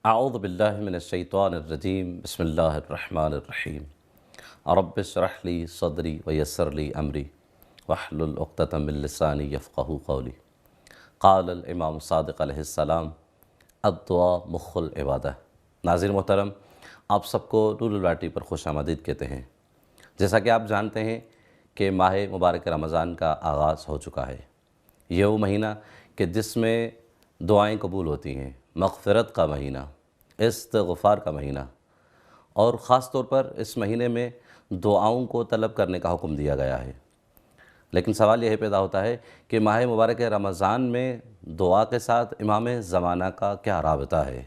اعوذ باللہ من الشیطان الرجیم بسم اللہ الرحمن الرحیم رب اشرح لی صدری ویسر لی امری واحلل عقدۃ من لسانی یفقہوا قولی۔ قال الامام صادق علیہ السلام الدعاء مخ العبادہ۔ ناظرین محترم، آپ سب کو نور الواٹی پر خوش آمدید کہتے ہیں۔ جیسا کہ آپ جانتے ہیں کہ ماہ مبارک رمضان کا آغاز ہو چکا ہے۔ یہ وہ مہینہ کہ جس میں دعائیں قبول ہوتی ہیں، مغفرت کا مہینہ، استغفار کا مہینہ، اور خاص طور پر اس مہینے میں دعاؤں کو طلب کرنے کا حکم دیا گیا ہے۔ لیکن سوال یہ پیدا ہوتا ہے کہ ماہ مبارک رمضان میں دعا کے ساتھ امام زمانہ کا کیا رابطہ ہے؟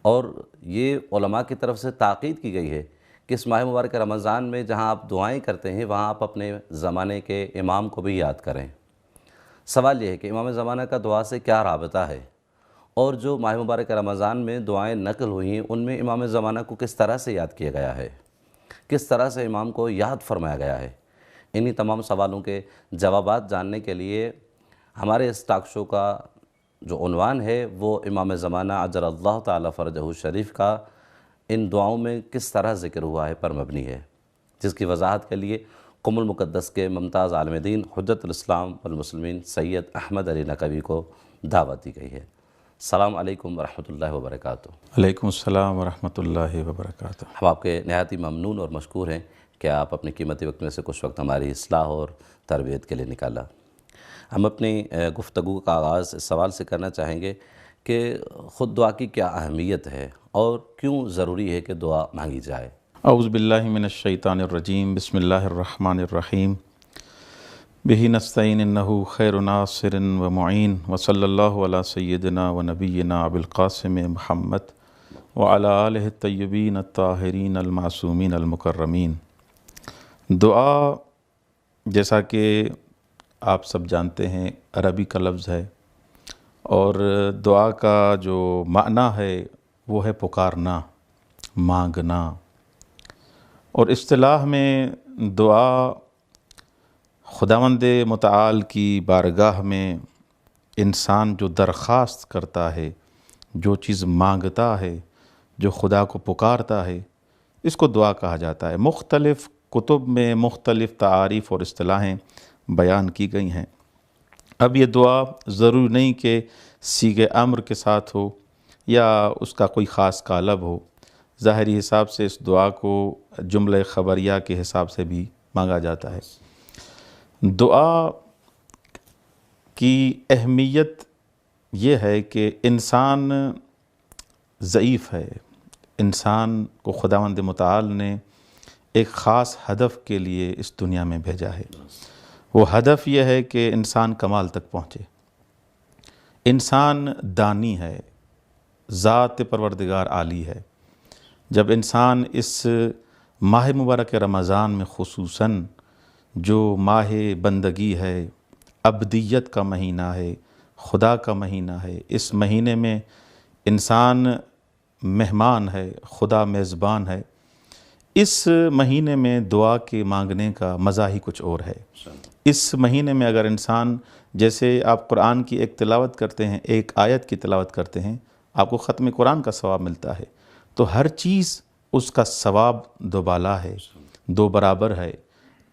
اور یہ علماء کی طرف سے تاکید کی گئی ہے کہ اس ماہ مبارک رمضان میں جہاں آپ دعائیں کرتے ہیں وہاں آپ اپنے زمانے کے امام کو بھی یاد کریں۔ سوال یہ ہے کہ امام زمانہ کا دعا سے کیا رابطہ ہے، اور جو ماہ مبارک رمضان میں دعائیں نقل ہوئی ہیں ان میں امام زمانہ کو کس طرح سے یاد کیا گیا ہے، کس طرح سے امام کو یاد فرمایا گیا ہے؟ انہی تمام سوالوں کے جوابات جاننے کے لیے ہمارے اس ٹاک شو کا جو عنوان ہے وہ امام زمانہ عجل اللہ تعالی فرجہ شریف کا ان دعاؤں میں کس طرح ذکر ہوا ہے پر مبنی ہے، جس کی وضاحت کے لیے قم المقدس کے ممتاز عالم دین حجت الاسلام والمسلمین سید احمد علی نقوی کو دعوت دی گئی ہے۔ السلام علیکم ورحمۃ اللہ وبرکاتہ۔ علیکم السلام ورحمۃ اللہ وبرکاتہ۔ ہم آپ کے نہایت ہی ممنون اور مشکور ہیں کہ آپ اپنے قیمتی وقت میں سے کچھ وقت ہماری اصلاح اور تربیت کے لیے نکالا۔ ہم اپنی گفتگو کا آغاز اس سوال سے کرنا چاہیں گے کہ خود دعا کی کیا اہمیت ہے اور کیوں ضروری ہے کہ دعا مانگی جائے؟ اعوذ باللہ من الشیطان الرجیم، بسم اللہ الرحمن الرحیم، بہ نستعین انہ خیر ناصر و معین، وصلی اللہ علی سیدنا و نبینا ابی القاسم محمد وعلی آلہ الطیبین الطاہرین المعصومین المکرمین۔ دعا، جیسا کہ آپ سب جانتے ہیں، عربی کا لفظ ہے، اور دعا کا جو معنی ہے وہ ہے پکارنا، مانگنا، اور اصطلاح میں دعا خداوند متعال کی بارگاہ میں انسان جو درخواست کرتا ہے، جو چیز مانگتا ہے، جو خدا کو پکارتا ہے، اس کو دعا کہا جاتا ہے۔ مختلف کتب میں مختلف تعاریف اور اصطلاحیں بیان کی گئی ہیں۔ اب یہ دعا ضروری نہیں کہ صیغہ امر کے ساتھ ہو یا اس کا کوئی خاص قالب ہو۔ ظاہری حساب سے اس دعا کو جملہ خبریہ کے حساب سے بھی مانگا جاتا ہے۔ دعا کی اہمیت یہ ہے کہ انسان ضعیف ہے، انسان کو خداوند متعال نے ایک خاص ہدف کے لیے اس دنیا میں بھیجا ہے۔ وہ ہدف یہ ہے کہ انسان کمال تک پہنچے۔ انسان دانی ہے، ذات پروردگار عالی ہے۔ جب انسان اس ماہ مبارک رمضان میں خصوصاً جو ماہ بندگی ہے، عبدیت کا مہینہ ہے، خدا کا مہینہ ہے، اس مہینے میں انسان مہمان ہے، خدا میزبان ہے، اس مہینے میں دعا کے مانگنے کا مزہ ہی کچھ اور ہے۔ اس مہینے میں اگر انسان، جیسے آپ قرآن کی ایک تلاوت کرتے ہیں، ایک آیت کی تلاوت کرتے ہیں، آپ کو ختم قرآن کا ثواب ملتا ہے، تو ہر چیز اس کا ثواب دو بالا ہے، دو برابر ہے۔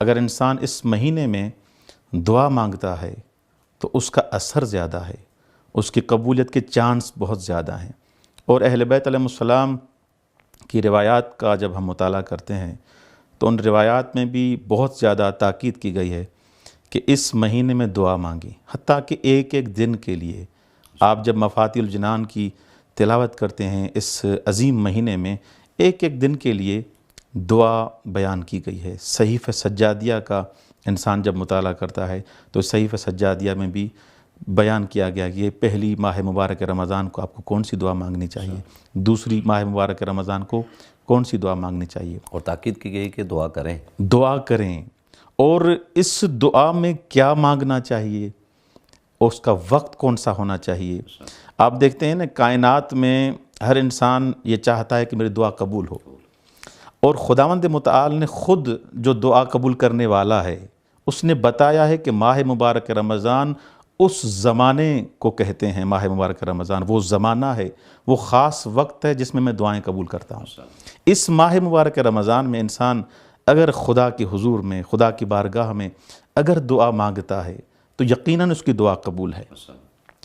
اگر انسان اس مہینے میں دعا مانگتا ہے تو اس کا اثر زیادہ ہے، اس کی قبولیت کے چانس بہت زیادہ ہیں۔ اور اہل بیت علیہ السلام کی روایات کا جب ہم مطالعہ کرتے ہیں تو ان روایات میں بھی بہت زیادہ تاکید کی گئی ہے کہ اس مہینے میں دعا مانگیں، حتیٰ کہ ایک ایک دن کے لیے۔ آپ جب مفاتیح الجنان کی تلاوت کرتے ہیں اس عظیم مہینے میں، ایک ایک دن کے لیے دعا بیان کی گئی ہے۔ صحیفہ سجادیہ کا انسان جب مطالعہ کرتا ہے تو صحیفہ سجادیہ میں بھی بیان کیا گیا کہ یہ پہلی ماہ مبارک رمضان کو آپ کو کون سی دعا مانگنی چاہیے، دوسری ماہ مبارک رمضان کو کون سی دعا مانگنی چاہیے، اور تاکید کی گئی کہ دعا کریں، دعا کریں۔ اور اس دعا میں کیا مانگنا چاہیے، اور اس کا وقت کون سا ہونا چاہیے۔ آپ دیکھتے ہیں نا، کائنات میں ہر انسان یہ چاہتا ہے کہ میری دعا قبول ہو، اور خداوند متعال نے خود جو دعا قبول کرنے والا ہے، اس نے بتایا ہے کہ ماہ مبارک رمضان اس زمانے کو کہتے ہیں ماہ مبارک رمضان. وہ زمانہ ہے، وہ خاص وقت ہے جس میں میں دعائیں قبول کرتا ہوں. اس ماہ مبارک رمضان میں انسان اگر خدا کے حضور میں، خدا کی بارگاہ میں اگر دعا مانگتا ہے تو یقیناً اس کی دعا قبول ہے.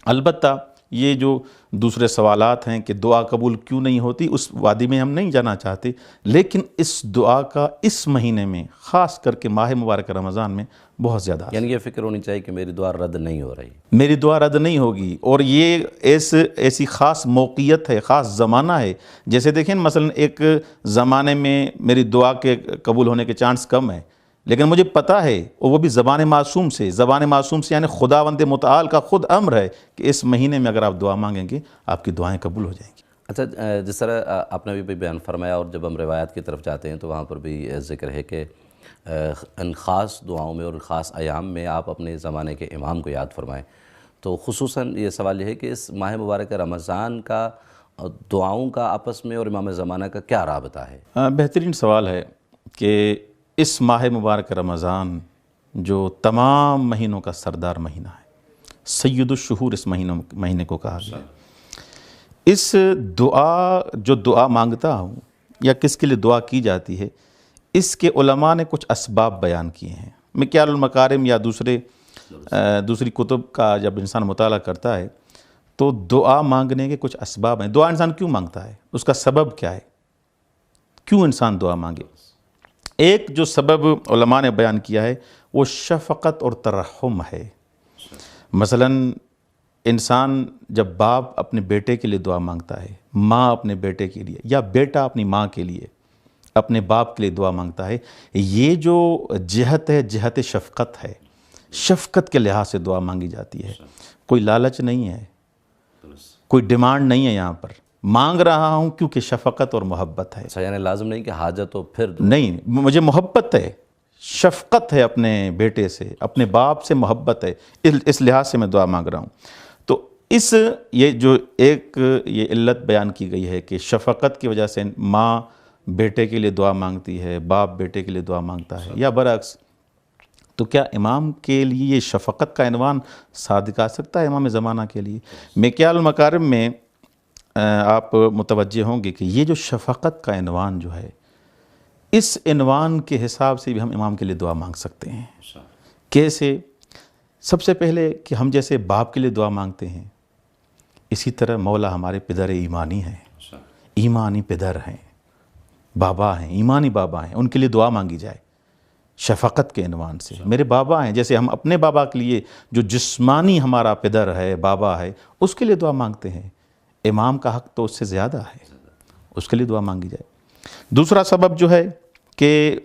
البتہ یہ جو دوسرے سوالات ہیں کہ دعا قبول کیوں نہیں ہوتی، اس وادی میں ہم نہیں جانا چاہتے، لیکن اس دعا کا اس مہینے میں خاص کر کے ماہ مبارک رمضان میں بہت زیادہ یعنی یہ فکر ہونی چاہیے کہ میری دعا رد نہیں ہو رہی، میری دعا رد نہیں ہوگی. اور یہ ایسی خاص موقعیت ہے، خاص زمانہ ہے. جیسے دیکھیں مثلا ایک زمانے میں میری دعا کے قبول ہونے کے چانس کم ہے، لیکن مجھے پتہ ہے، اور وہ بھی زبان معصوم سے یعنی خداوند متعال کا خود امر ہے کہ اس مہینے میں اگر آپ دعا مانگیں گے آپ کی دعائیں قبول ہو جائیں گی. اچھا، جس طرح آپ نے بھی بیان فرمایا، اور جب ہم روایات کی طرف جاتے ہیں تو وہاں پر بھی ذکر ہے کہ ان خاص دعاؤں میں اور خاص ایام میں آپ اپنے زمانے کے امام کو یاد فرمائیں. تو خصوصاً یہ سوال یہ ہے کہ اس ماہ مبارک رمضان کا دعاؤں کا آپس میں اور امام زمانہ کا کیا رابطہ ہے؟ بہترین سوال ہے کہ اس ماہ مبارک رمضان جو تمام مہینوں کا سردار مہینہ ہے، سید الشہور اس مہینے کو کہا گیا. اس دعا مانگتا ہوں یا کس کے لیے دعا کی جاتی ہے، اس کے علماء نے کچھ اسباب بیان کیے ہیں. مکیال المکارم یا دوسری کتب کا جب انسان مطالعہ کرتا ہے تو دعا مانگنے کے کچھ اسباب ہیں. دعا انسان کیوں مانگتا ہے، اس کا سبب کیا ہے، کیوں انسان دعا مانگے. ایک جو سبب علماء نے بیان کیا ہے وہ شفقت اور ترحم ہے. مثلا انسان جب باپ اپنے بیٹے کے لیے دعا مانگتا ہے، ماں اپنے بیٹے کے لیے، یا بیٹا اپنی ماں کے لیے، اپنے باپ کے لیے دعا مانگتا ہے، یہ جو جہت ہے جہت شفقت ہے. شفقت کے لحاظ سے دعا مانگی جاتی ہے. کوئی لالچ نہیں ہے، کوئی ڈیمانڈ نہیں ہے، یہاں پر مانگ رہا ہوں کیونکہ شفقت اور محبت ہے. اچھا، یعنی لازم نہیں کہ حاجت ہو پھر نہیں، مجھے محبت ہے، شفقت ہے اپنے بیٹے سے، اپنے باپ سے محبت ہے، اس لحاظ سے میں دعا مانگ رہا ہوں. تو یہ علت بیان کی گئی ہے کہ شفقت کی وجہ سے ماں بیٹے کے لیے دعا مانگتی ہے، باپ بیٹے کے لیے دعا مانگتا ہے، یا برعکس. تو کیا امام کے لیے یہ شفقت کا عنوان صادق آ سکتا ہے امام زمانہ کے لیے؟ مکیال المکارم میں آپ متوجہ ہوں گے کہ یہ جو شفقت کا عنوان جو ہے، اس عنوان کے حساب سے بھی ہم امام کے لیے دعا مانگ سکتے ہیں. کیسے؟ سب سے پہلے کہ ہم جیسے باپ کے لیے دعا مانگتے ہیں، اسی طرح مولا ہمارے پدر ایمانی ہیں، ایمانی پدر ہیں، بابا ہیں، ایمانی بابا ہیں، ان کے لیے دعا مانگی جائے شفقت کے عنوان سے. میرے بابا ہیں، جیسے ہم اپنے بابا کے لیے جو جسمانی ہمارا پدر ہے، بابا ہے، اس کے لیے دعا مانگتے ہیں. امام کا حق تو اس سے زیادہ ہے، اس کے لیے دعا مانگی جائے. دوسرا سبب جو ہے کہ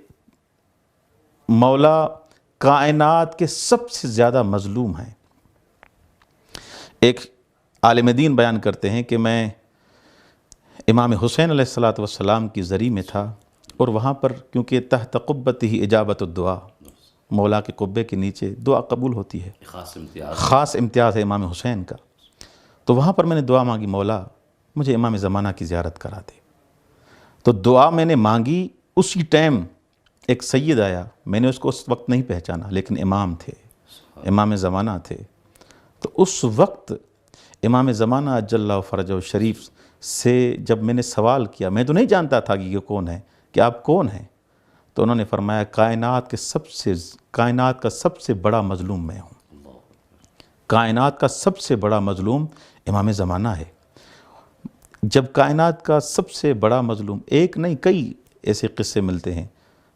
مولا کائنات کے سب سے زیادہ مظلوم ہیں. ایک عالم دین بیان کرتے ہیں کہ میں امام حسین علیہ السلام کی زری میں تھا، اور وہاں پر کیونکہ تحت قبت ہی اجابت الدعا، مولا کے قبے کے نیچے دعا قبول ہوتی ہے، خاص امتیاز ہے امام حسین کا. تو وہاں پر میں نے دعا مانگی، مولا مجھے امام زمانہ کی زیارت کرا دے. تو دعا میں نے مانگی، اسی ٹائم ایک سید آیا، میں نے اس کو اس وقت نہیں پہچانا، لیکن امام تھے، امام زمانہ تھے. تو اس وقت امام زمانہ اجل اللہ فرجہ شریف سے جب میں نے سوال کیا، میں تو نہیں جانتا تھا کہ یہ کون ہے، کہ آپ کون ہیں، تو انہوں نے فرمایا کائنات کا سب سے بڑا مظلوم میں ہوں. کائنات کا سب سے بڑا مظلوم امام زمانہ ہے. جب کائنات کا سب سے بڑا مظلوم، ایک نہیں کئی ایسے قصے ملتے ہیں،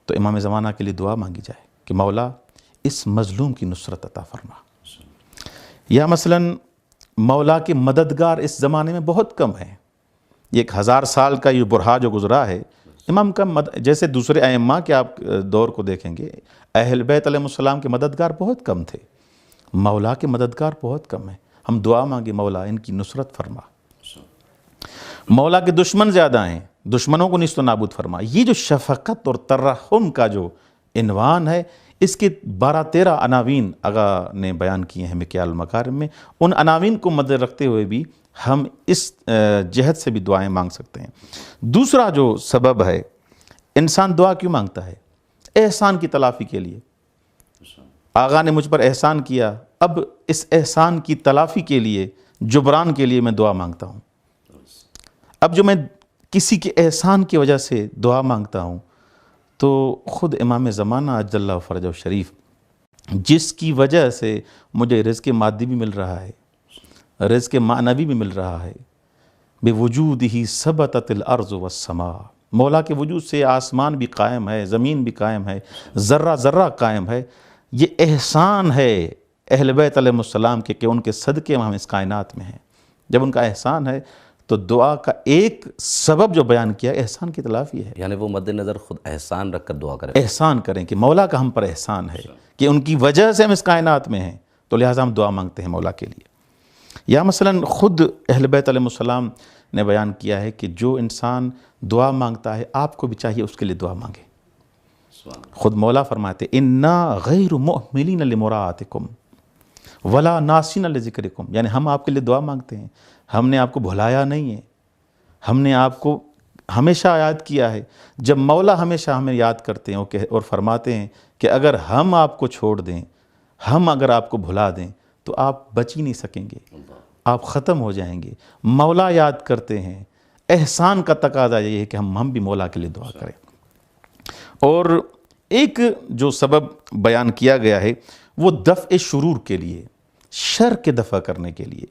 تو امام زمانہ کے لیے دعا مانگی جائے کہ مولا اس مظلوم کی نصرت عطا فرما. یا مثلا مولا کے مددگار اس زمانے میں بہت کم ہیں. یہ 1000 سال کا یہ برہا جو گزرا ہے، امام کا جیسے دوسرے ائمہ کے آپ دور کو دیکھیں گے، اہل بیت علیہ السلام کے مددگار بہت کم تھے، مولا کے مددگار بہت کم ہیں. ہم دعا مانگے مولا ان کی نصرت فرما. مولا کے دشمن زیادہ ہیں، دشمنوں کو نیست و نابود فرما. یہ جو شفقت اور ترحم کا جو عنوان ہے، اس کے 12-13 عناوین آقا نے بیان کیے ہیں مکیال المکارم میں. ان عناوین کو مد رکھتے ہوئے بھی ہم اس جہت سے بھی دعائیں مانگ سکتے ہیں. دوسرا جو سبب ہے، انسان دعا کیوں مانگتا ہے؟ احسان کی تلافی کے لیے. آقا نے مجھ پر احسان کیا، اب اس احسان کی تلافی کے لیے، جبران کے لیے میں دعا مانگتا ہوں۔ اب جو میں کسی کے احسان کی وجہ سے دعا مانگتا ہوں تو خود امام زمانہ عجل اللہ فرجہ شریف، جس کی وجہ سے مجھے رزق مادی بھی مل رہا ہے، رزق معنوی بھی مل رہا ہے، بوجودہ ثبتت الارض والسماء، مولا کے وجود سے آسمان بھی قائم ہے، زمین بھی قائم ہے، ذرہ ذرہ قائم ہے۔ یہ احسان ہے اہل بیت علیہ السلام کے کہ ان کے صدقے ہم اس کائنات میں ہیں۔ جب ان کا احسان ہے تو دعا کا ایک سبب جو بیان کیا احسان کی تلافی ہے۔ یعنی وہ مد نظر خود احسان رکھ کر دعا کرے، احسان کریں کہ مولا کا ہم پر احسان ہے کہ ان کی وجہ سے ہم اس کائنات میں ہیں، تو لہٰذا ہم دعا مانگتے ہیں مولا کے لیے۔ یا مثلا خود اہل بیت علیہ السلام نے بیان کیا ہے کہ جو انسان دعا مانگتا ہے آپ کو بھی چاہیے اس کے لیے دعا مانگے۔ خود مولا فرماتے انا غیر مؤملین لمراعاتکم ولا ناسین لذکرکم، یعنی ہم آپ کے لیے دعا مانگتے ہیں، ہم نے آپ کو بھلایا نہیں ہے، ہم نے آپ کو ہمیشہ یاد کیا ہے۔ جب مولا ہمیشہ ہمیں یاد کرتے ہیں اور فرماتے ہیں کہ اگر ہم آپ کو چھوڑ دیں، ہم اگر آپ کو بھلا دیں تو آپ بچ ہی نہیں سکیں گے، آپ ختم ہو جائیں گے۔ مولا یاد کرتے ہیں، احسان کا تقاضا یہ ہے کہ ہم بھی مولا کے لیے دعا کریں۔ اور ایک جو سبب بیان کیا گیا ہے وہ دفع شرور کے لیے، شر کے دفع کرنے کے لیے،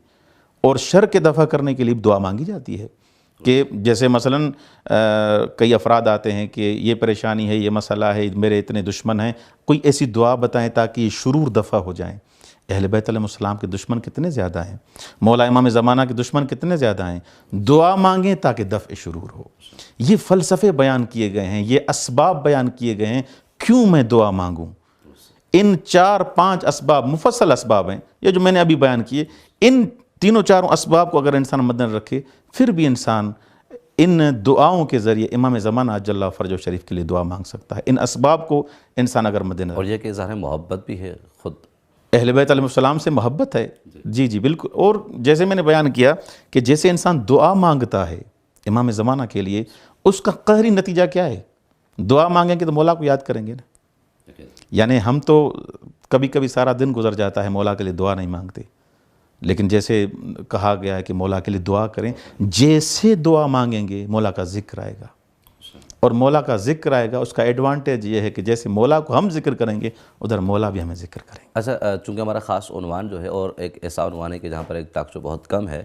اور شر کے دفع کرنے کے لیے دعا مانگی جاتی ہے کہ جیسے مثلا کئی افراد آتے ہیں کہ یہ پریشانی ہے، یہ مسئلہ ہے، میرے اتنے دشمن ہیں، کوئی ایسی دعا بتائیں تاکہ یہ شرور دفع ہو جائیں۔ اہل بیت علیہ السلام کے دشمن کتنے زیادہ ہیں، مولا امام زمانہ کے دشمن کتنے زیادہ ہیں، دعا مانگیں تاکہ دفع شرور ہو۔ یہ فلسفے بیان کیے گئے ہیں، یہ اسباب بیان کیے گئے ہیں کیوں میں دعا مانگوں۔ ان 4-5 اسباب مفصل اسباب ہیں یہ جو میں نے ابھی بیان کیے، ان تینوں چاروں اسباب کو اگر انسان مد نظر رکھے پھر بھی انسان ان دعاؤں کے ذریعے امام زمانہ عجل اللہ فرجہ شریف کے لیے دعا مانگ سکتا ہے۔ ان اسباب کو انسان اگر مد نظر، اور یہ کہ اظہار محبت بھی ہے، خود اہل بیت علیہ السلام سے محبت ہے، جی بالکل۔ اور جیسے میں نے بیان کیا کہ جیسے انسان دعا مانگتا ہے امام زمانہ کے لیے، اس کا قہری نتیجہ کیا ہے؟ دعا مانگیں گے تو مولا کو یاد کریں گے نا۔ یعنی ہم تو کبھی کبھی سارا دن گزر جاتا ہے مولا کے لیے دعا نہیں مانگتے، لیکن جیسے کہا گیا ہے کہ مولا کے لیے دعا کریں، جیسے دعا مانگیں گے مولا کا ذکر آئے گا، اور مولا کا ذکر آئے گا، اس کا ایڈوانٹیج یہ ہے کہ جیسے مولا کو ہم ذکر کریں گے ادھر مولا بھی ہمیں ذکر کریں گے۔ اچھا، چونکہ ہمارا خاص عنوان جو ہے، اور ایک ایسا عنوان ہے کہ جہاں پر ایک ٹاک شو بہت کم ہے،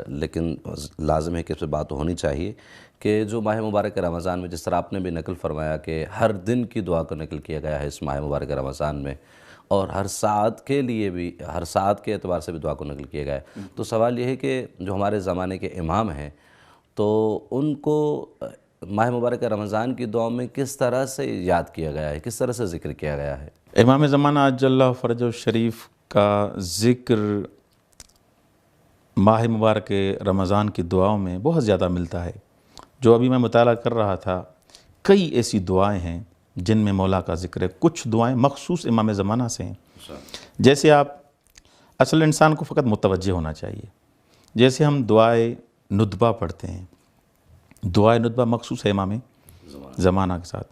لیکن لازم ہے کہ اس پہ بات ہونی چاہیے کہ جو ماہ مبارک رمضان میں جس طرح آپ نے بھی نقل فرمایا کہ ہر دن کی دعا کو نقل کیا گیا ہے اس ماہ مبارک رمضان میں، اور ہر ساعت کے لیے بھی، ہر ساعت کے اعتبار سے بھی دعا کو نقل کیا گیا ہے، تو سوال یہ ہے کہ جو ہمارے زمانے کے امام ہیں تو ان کو ماہ مبارک رمضان کی دعا میں کس طرح سے یاد کیا گیا ہے، کس طرح سے ذکر کیا گیا ہے؟ امام زمانہ عجل اللہ فرجہ شریف کا ذکر ماہ مبارک رمضان کی دعاؤں میں بہت زیادہ ملتا ہے۔ جو ابھی میں مطالعہ کر رہا تھا، کئی ایسی دعائیں ہیں جن میں مولا کا ذکر ہے، کچھ دعائیں مخصوص امام زمانہ سے ہیں۔ جیسے آپ اصل انسان کو فقط متوجہ ہونا چاہیے، جیسے ہم دعائے ندبہ پڑھتے ہیں، دعائے ندبہ مخصوص ہے امام زمانہ کے ساتھ۔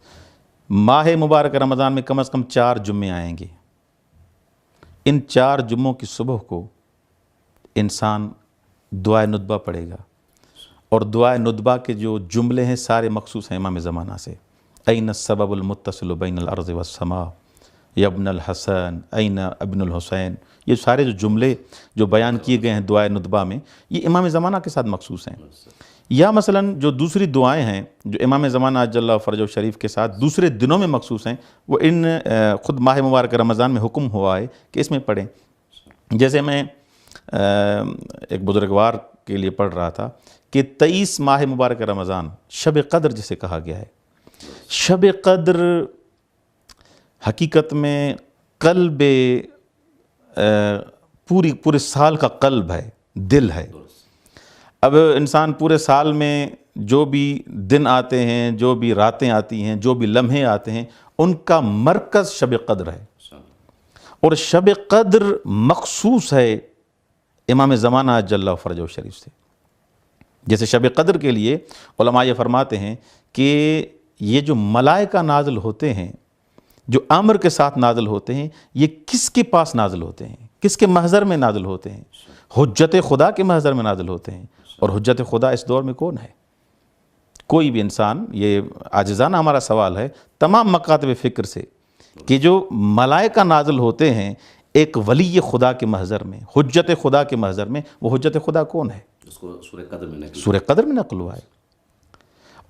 ماہ مبارک رمضان میں کم از کم 4 جمعے آئیں گے، ان 4 جمعوں کی صبح کو انسان دعائے ندبہ پڑھے گا، اور دعائے ندبہ کے جو جملے ہیں سارے مخصوص ہیں امام زمانہ سے۔ این السبب المتصل بین الارض والسماء یا ابن الحسن این ابن الحسین، یہ سارے جو جملے جو بیان کیے گئے ہیں دعائے ندبہ میں، یہ امام زمانہ کے ساتھ مخصوص ہیں۔ یا مثلا جو دوسری دعائیں ہیں جو امام زمانہ عجل اللہ فرجہ شریف کے ساتھ دوسرے دنوں میں مخصوص ہیں، وہ ان خود ماہ مبارک رمضان میں حکم ہوا ہے کہ اس میں پڑھیں۔ جیسے میں ایک بزرگوار کے لیے پڑھ رہا تھا کہ 23 ماہ مبارک رمضان شب قدر جسے کہا گیا ہے، شب قدر حقیقت میں قلب پورے سال کا قلب ہے، دل ہے۔ اب انسان پورے سال میں جو بھی دن آتے ہیں، جو بھی راتیں آتی ہیں، جو بھی لمحے آتے ہیں، ان کا مرکز شب قدر ہے، اور شب قدر مخصوص ہے امام زمانہ عجل اللہ فرجہ شریف سے۔ جیسے شب قدر کے لیے علماء یہ فرماتے ہیں کہ یہ جو ملائکہ نازل ہوتے ہیں جو امر کے ساتھ نازل ہوتے ہیں یہ کس کے پاس نازل ہوتے ہیں؟ کس کے محضر میں نازل ہوتے ہیں؟ حجت خدا کے محضر میں نازل ہوتے ہیں۔ اور حجت خدا اس دور میں کون ہے؟ کوئی بھی انسان، یہ عاجزانہ ہمارا سوال ہے تمام مکاتب فکر سے، کہ جو ملائکہ نازل ہوتے ہیں ایک ولی خدا کے محضر میں، حجت خدا کے محضر میں، وہ حجت خدا کون ہے؟ اس کو سورہ قدر میں نقل سورہ قدر میں نقل ہوا ہے۔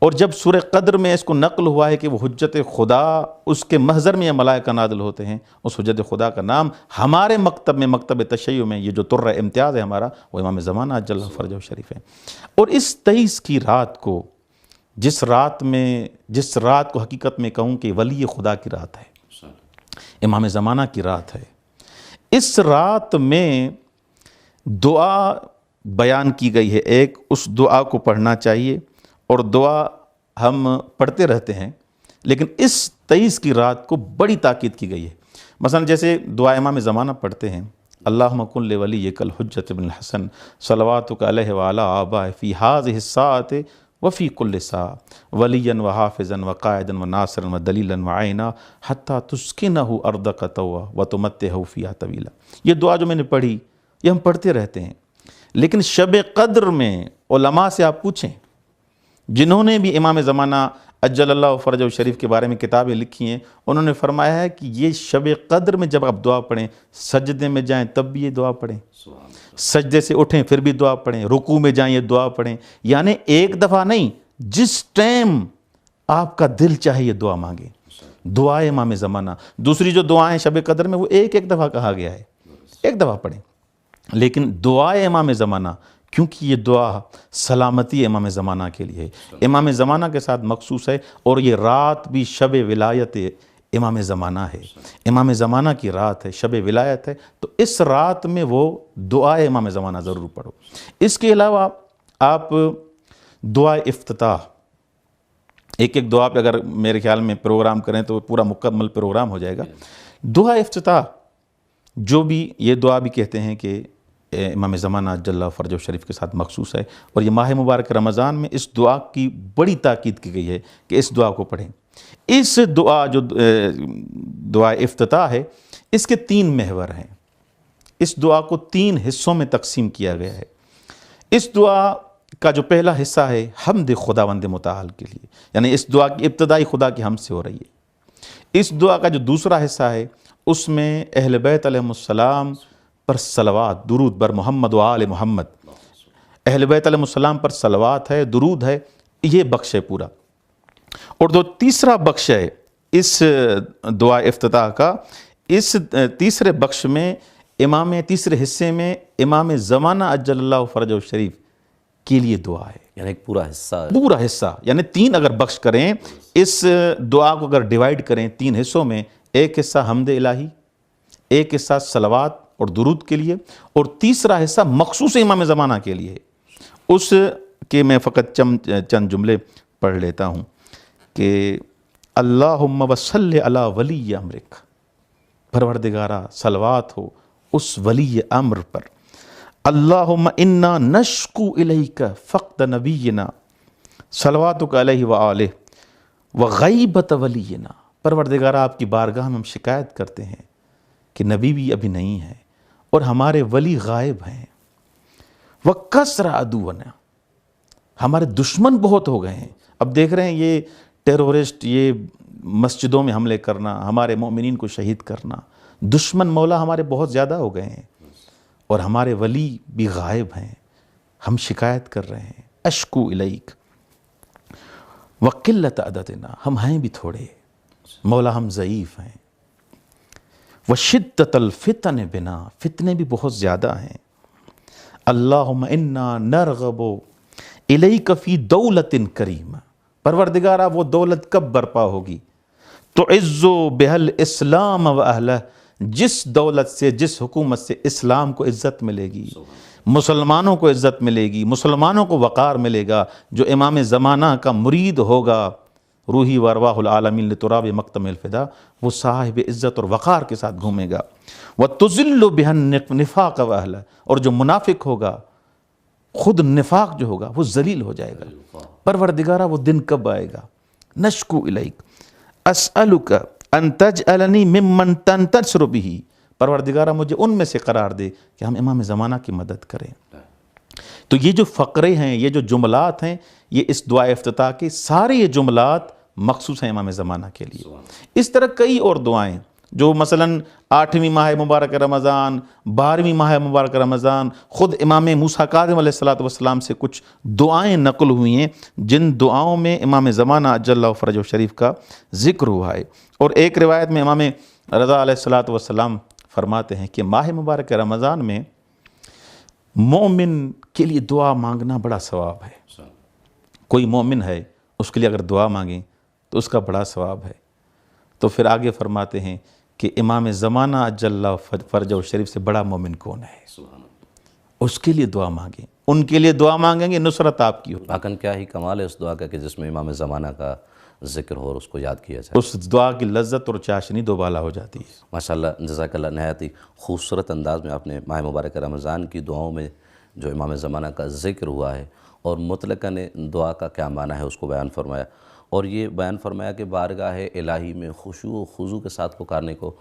اور جب سورہ قدر میں اس کو نقل ہوا ہے کہ وہ حجت خدا اس کے محضر میں یہ ملائکہ نازل ہوتے ہیں، اس حجت خدا کا نام ہمارے مکتب میں، مکتب تشیع میں، یہ جو طرہ امتیاز ہے ہمارا، وہ امام زمانہ عجل اللہ فرجہ شریف ہے۔ اور اس 23 کی رات کو، جس رات کو حقیقت میں کہوں کہ ولی خدا کی رات ہے، امام زمانہ کی رات ہے، اس رات میں دعا بیان کی گئی ہے۔ ایک اس دعا کو پڑھنا چاہیے، اور دعا ہم پڑھتے رہتے ہیں، لیکن اس 23 کی رات کو بڑی تاکید کی گئی ہے۔ مثلا جیسے دعا امام زمانہ پڑھتے ہیں، اللہم کن لولیک الحجۃ بن الحسن صلواتک علیہ وعلی آبائہ فی ہذہ الساعۃ وفی کل ساعہ ولیا وحافظا وقائدا وناصرا ودلیلا وعینا حتی تسکنہ ارضک طوعا وتمتعہ فیہا طویلا۔ یہ دعا جو میں نے پڑھی، یہ ہم پڑھتے رہتے ہیں، لیکن شب قدر میں علماء سے آپ پوچھیں، جنہوں نے بھی امام زمانہ عجل اللہ فرجہ شریف کے بارے میں کتابیں لکھی ہیں، انہوں نے فرمایا ہے کہ یہ شب قدر میں جب آپ دعا پڑھیں، سجدے میں جائیں تب بھی یہ دعا پڑھیں، سجدے سے اٹھیں پھر بھی دعا پڑھیں، رکوع میں جائیں یہ دعا پڑھیں، یعنی ایک دفعہ نہیں، جس ٹائم آپ کا دل چاہے یہ دعا مانگیں۔ دعائے امام زمانہ، دوسری جو دعائیں شب قدر میں وہ ایک ایک دفعہ کہا گیا ہے، ایک دفعہ پڑھیں، لیکن دعائے امام زمانہ، کیونکہ یہ دعا سلامتی امام زمانہ کے لیے ہے، امام زمانہ کے ساتھ مخصوص ہے، اور یہ رات بھی شب ولایت امام زمانہ ہے، امام زمانہ کی رات ہے، شب ولایت ہے، تو اس رات میں وہ دعائے امام زمانہ ضرور پڑھو۔ اس کے علاوہ آپ دعائے افتتاح، ایک ایک دعا پہ اگر میرے خیال میں پروگرام کریں تو پورا مکمل پروگرام ہو جائے گا۔ دعا افتتاح جو بھی، یہ دعا بھی کہتے ہیں کہ امام زمانہ عجل اللہ فرجہ شریف کے ساتھ مخصوص ہے، اور یہ ماہ مبارک رمضان میں اس دعا کی بڑی تاکید کی گئی ہے کہ اس دعا کو پڑھیں۔ اس دعا جو دعا افتتاح ہے، اس کے 3 محور ہیں، اس دعا کو 3 حصوں میں تقسیم کیا گیا ہے۔ اس دعا کا جو پہلا حصہ ہے حمد خداوند متعال کے لیے، یعنی اس دعا کی ابتدائی خدا کی حمد سے ہو رہی ہے۔ اس دعا کا جو دوسرا حصہ ہے اس میں اہل بیت علیہ السلام پر صلوات، درود بر محمد و آل محمد، اہل بیت علیہ السلام پر صلوات ہے، درود ہے، یہ بخش ہے پورا۔ اور جو تیسرا بخش ہے اس دعا افتتاح کا، اس تیسرے بخش میں تیسرے حصے میں امام زمانہ عجل اللہ فرجہ شریف کے لیے دعا ہے، یعنی ایک پورا حصہ ہے، پورا حصہ، یعنی 3 اگر بخش کریں، اس دعا کو اگر ڈیوائیڈ کریں 3 حصوں میں، ایک حصہ حمد الہی، ایک حصہ صلوات اور درود کے لیے، اور تیسرا حصہ مخصوص امام زمانہ کے لیے، اس کے میں فقط چند جملے پڑھ لیتا ہوں کہ اللہم وصل علی ولی امرک، پروردگارہ صلوات ہو اس ولی امر پر، اللہم انا نشکو الیک فقد نبینا صلواتک علیہ وآلہ وغیبت ولینا، پروردگارہ آپ کی بارگاہ میں ہم شکایت کرتے ہیں کہ نبی بھی ابھی نہیں ہے اور ہمارے ولی غائب ہیں، وَكَسْرَ عَدُوَنَا، ہمارے دشمن بہت ہو گئے ہیں۔ اب دیکھ رہے ہیں یہ ٹیرورسٹ، یہ مسجدوں میں حملے کرنا، ہمارے مومنین کو شہید کرنا، دشمن مولا ہمارے بہت زیادہ ہو گئے ہیں، اور ہمارے ولی بھی غائب ہیں، ہم شکایت کر رہے ہیں، اشکو الیک وقلت عددنا، ہم ہیں بھی تھوڑے مولا، ہم ضعیف ہیں، وشدت الفتن بنا، فتنے بھی بہت زیادہ ہیں، اللہم انا نرغب الیک فی دولت کریم، پروردگارہ وہ دولت کب برپا ہوگی، تعز بها الاسلام و اہلہ، جس دولت سے، جس حکومت سے اسلام کو عزت ملے گی، مسلمانوں کو عزت ملے گی، مسلمانوں کو وقار ملے گا، جو امام زمانہ کا مرید ہوگا، روحی و ارواح العالمین لتراب مقتم الفدا، وہ صاحب عزت اور وقار کے ساتھ گھومے گا، وَتُزِلُّ بِهَا النِّفَاقَ وَأَهْلَهُ، اور جو منافق ہوگا، خود نفاق جو ہوگا وہ ذلیل ہو جائے گا۔ پروردگارہ وہ دن کب آئے گا؟ نشکو الیک اسألک ان تجعلنی ممن تنتصر بہ، پروردگارہ مجھے ان میں سے قرار دے کہ ہم امام زمانہ کی مدد کریں۔ تو یہ جو فقرے ہیں، یہ جو جملات ہیں، یہ اس دعا افتتاح کے سارے یہ جملات مخصوص ہیں امام زمانہ کے لیے۔ اس طرح کئی اور دعائیں جو مثلاً 8ویں ماہ مبارک رمضان، 12ویں ماہ مبارک رمضان، خود امام موسیٰ کاظم علیہ السلام سے کچھ دعائیں نقل ہوئی ہیں جن دعاؤں میں امام زمانہ عجل اللہ فرجہ شریف کا ذکر ہوا ہے۔ اور ایک روایت میں امام رضا علیہ السلام فرماتے ہیں کہ ماہ مبارک رمضان میں مومن کے لیے دعا مانگنا بڑا ثواب ہے۔ کوئی مومن ہے، اس کے لیے اگر دعا مانگیں تو اس کا بڑا ثواب ہے۔ تو پھر آگے فرماتے ہیں کہ امام زمانہ عجل اللہ فرجہ شریف سے بڑا مومن کون ہے؟ اس کے لیے دعا مانگیں، ان کے لیے دعا مانگیں گے، نصرت آپ کی ہو۔ لیکن کیا ہی کمال ہے اس دعا کا کہ جس میں امام زمانہ کا ذکر ہو اور اس کو یاد کیا جائے۔ اس دعا کی لذت اور چاشنی دوبالا ہو جاتی ہے۔ ماشاءاللہ، جزاک اللہ، نہایت ہی خوبصورت انداز میں آپ نے ماہ مبارک رمضان کی دعاؤں میں جو امام زمانہ کا ذکر ہوا ہے اور مطلقاً دعا کا کیا معنی ہے اس کو بیان فرمایا، اور یہ بیان فرمایا کہ بارگاہ الہی میں خشوع و خضوع کے ساتھ پکارنے کو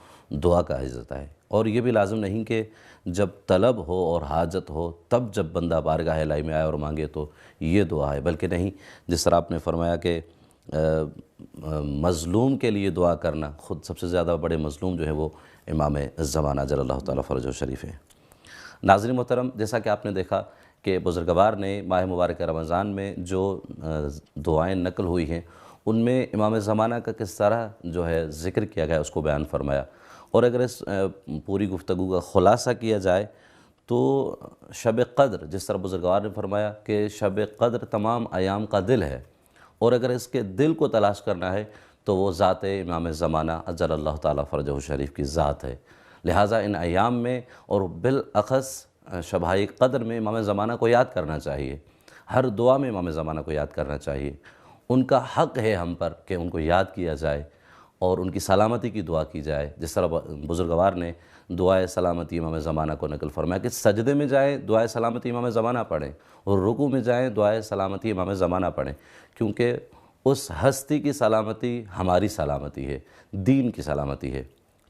دعا کہا جاتا ہے، اور یہ بھی لازم نہیں کہ جب طلب ہو اور حاجت ہو تب جب بندہ بارگاہ الہی میں آئے اور مانگے تو یہ دعا ہے، بلکہ نہیں، جس طرح آپ نے فرمایا کہ مظلوم کے لیے دعا کرنا، خود سب سے زیادہ بڑے مظلوم جو ہے وہ امام زمانہ جل اللہ تعالیٰ فرجہ شریف ہیں۔ ناظرین محترم، جیسا کہ آپ نے دیکھا کہ بزرگوار نے ماہ مبارک رمضان میں جو دعائیں نقل ہوئی ہیں ان میں امام زمانہ کا کس طرح جو ہے ذکر کیا گیا اس کو بیان فرمایا، اور اگر اس پوری گفتگو کا خلاصہ کیا جائے تو شب قدر، جس طرح بزرگوار نے فرمایا کہ شب قدر تمام ایام کا دل ہے، اور اگر اس کے دل کو تلاش کرنا ہے تو وہ ذات امام زمانہ عجل اللہ تعالیٰ فرجہ شریف کی ذات ہے۔ لہٰذا ان ایام میں اور بالاخص شبۂ قدر میں امام زمانہ کو یاد کرنا چاہیے، ہر دعا میں امام زمانہ کو یاد کرنا چاہیے۔ ان کا حق ہے ہم پر کہ ان کو یاد کیا جائے اور ان کی سلامتی کی دعا کی جائے، جس طرح بزرگوار نے دعائے سلامتی امام زمانہ کو نقل فرمایا کہ سجدے میں جائیں دعائے سلامتی امام زمانہ پڑھیں، اور رکوع میں جائیں دعائے سلامتی امام زمانہ پڑھیں، کیونکہ اس ہستی کی سلامتی ہماری سلامتی ہے، دین کی سلامتی ہے۔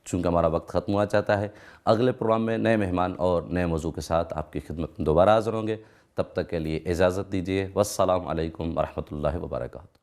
چونکہ ہمارا وقت ختم ہوا چاہتا ہے، اگلے پروگرام میں نئے مہمان اور نئے موضوع کے ساتھ آپ کی خدمت میں دوبارہ حاضر ہوں گے، تب تک کے لیے اجازت دیجیے۔ والسلام علیکم ورحمۃ اللہ وبرکاتہ۔